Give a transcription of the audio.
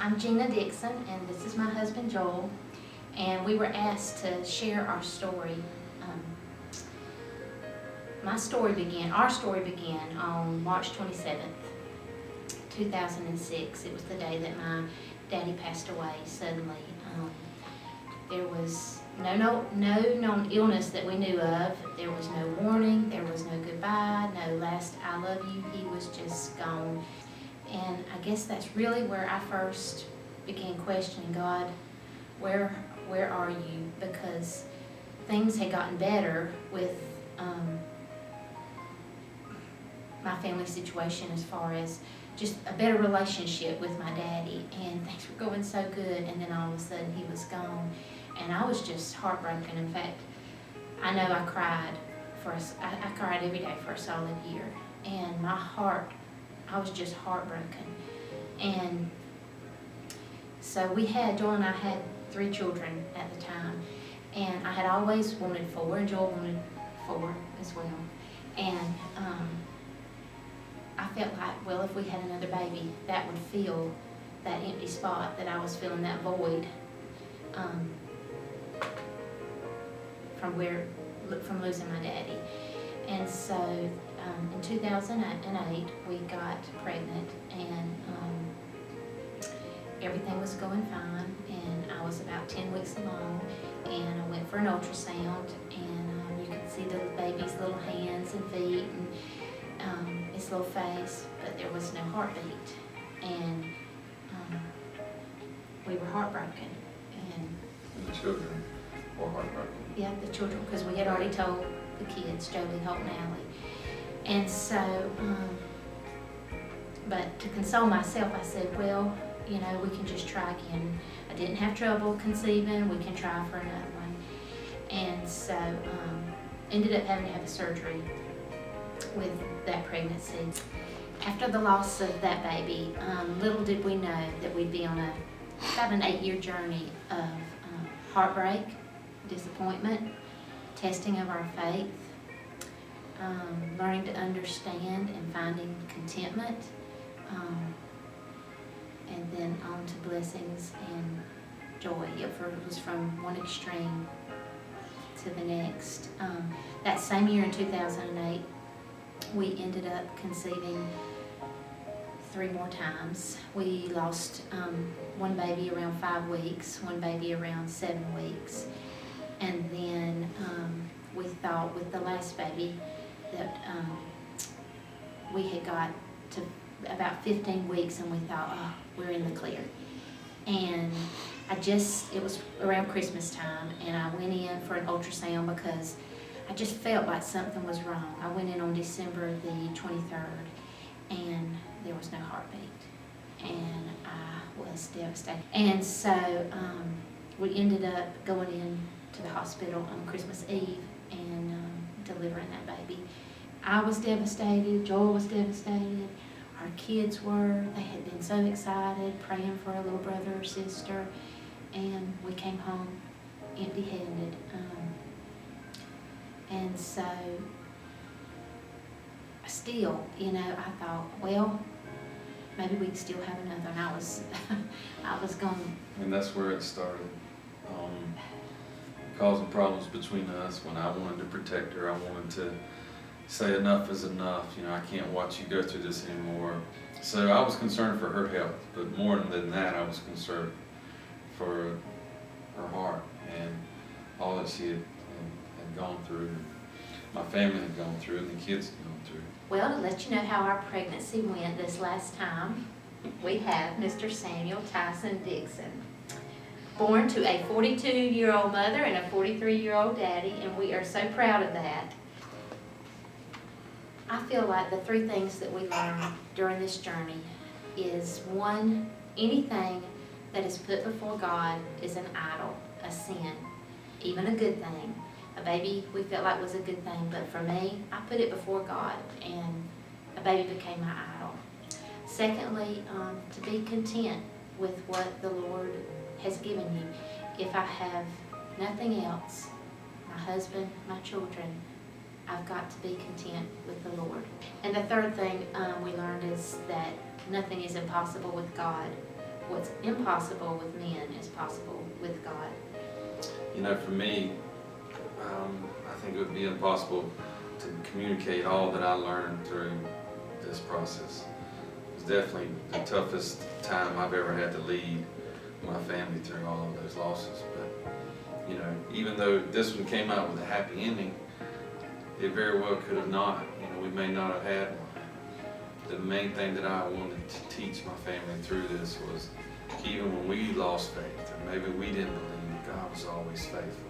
I'm Genia Dixon, and this is my husband Joel, and we were asked to share our story. Our story began on March 27th, 2006. It was the day that my daddy passed away suddenly. There was no known illness that we knew of. There was no warning, there was no goodbye, no last I love you. He was just gone. And I guess that's really where I first began questioning God, where are you? Because things had gotten better with my family situation as far as just a better relationship with my daddy, and things were going so good, and then all of a sudden he was gone, and I was just heartbroken. In fact, I know I cried I cried every day for a solid year, and my heart, I was just heartbroken. And so Joel and I had 3 children at the time, and I had always wanted 4, and Joel wanted 4 as well. And I felt like, well, if we had another baby, that would fill that empty spot that I was feeling, that void from losing my daddy. And so in 2008, we got pregnant, and everything was going fine, and I was about 10 weeks along, and I went for an ultrasound, and you could see the baby's little hands and feet and his little face, but there was no heartbeat, and we were heartbroken. And the children were heartbroken. Yeah, the children, because we had already told the kids, Jolie, Holt, and Allie. And so, but to console myself, I said, well, we can just try again. I didn't have trouble conceiving, we can try for another one. And so, ended up having to have a surgery with that pregnancy. After the loss of that baby, little did we know that we'd be on about an 8-year journey of heartbreak, disappointment, testing of our faith, learning to understand and finding contentment, and then on to blessings and joy. It was from one extreme to the next. That same year in 2008, we ended up conceiving 3 more times. We lost one baby around 5 weeks, one baby around 7 weeks, and then we thought with the last baby that we had got to about 15 weeks, and we thought, oh, we're in the clear. And it was around Christmas time, and I went in for an ultrasound because I just felt like something was wrong. I went in on December the 23rd, and there was no heartbeat, and I was devastated. And so we ended up going in to the hospital on Christmas Eve and delivering that baby. I was devastated, Joel was devastated, our kids were. They had been so excited, praying for a little brother or sister, and we came home empty-handed. And so still, I thought, well, maybe we'd still have another, and I was going. And that's where it started, causing problems between us. When I wanted to protect her, I wanted to say enough is enough. I can't watch you go through this anymore. So I was concerned for her health, but more than that, I was concerned for her heart and all that she had gone through, and my family had gone through, and the kids had gone through. Well, to let you know how our pregnancy went this last time, we have Mr. Samuel Tyson Dixon, born to a 42-year-old mother and a 43-year-old daddy, and we are so proud of that. I feel like the 3 things that we learned during this journey is, 1, anything that is put before God is an idol, a sin, even a good thing. A baby we felt like was a good thing, but for me, I put it before God, and a baby became my idol. Secondly, to be content with what the Lord has given you. If I have nothing else, my husband, my children, I've got to be content with the Lord. And the third thing we learned is that nothing is impossible with God. what's impossible with men is possible with God. You know, for me, I think it would be impossible to communicate all that I learned through this process. It was definitely the toughest time I've ever had to lead my family through all of those losses. But, you know, even though this one came out with a happy ending, it very well could have not. You know, we may not have had one. The main thing that I wanted to teach my family through this was, even when we lost faith, or maybe we didn't believe, God was always faithful.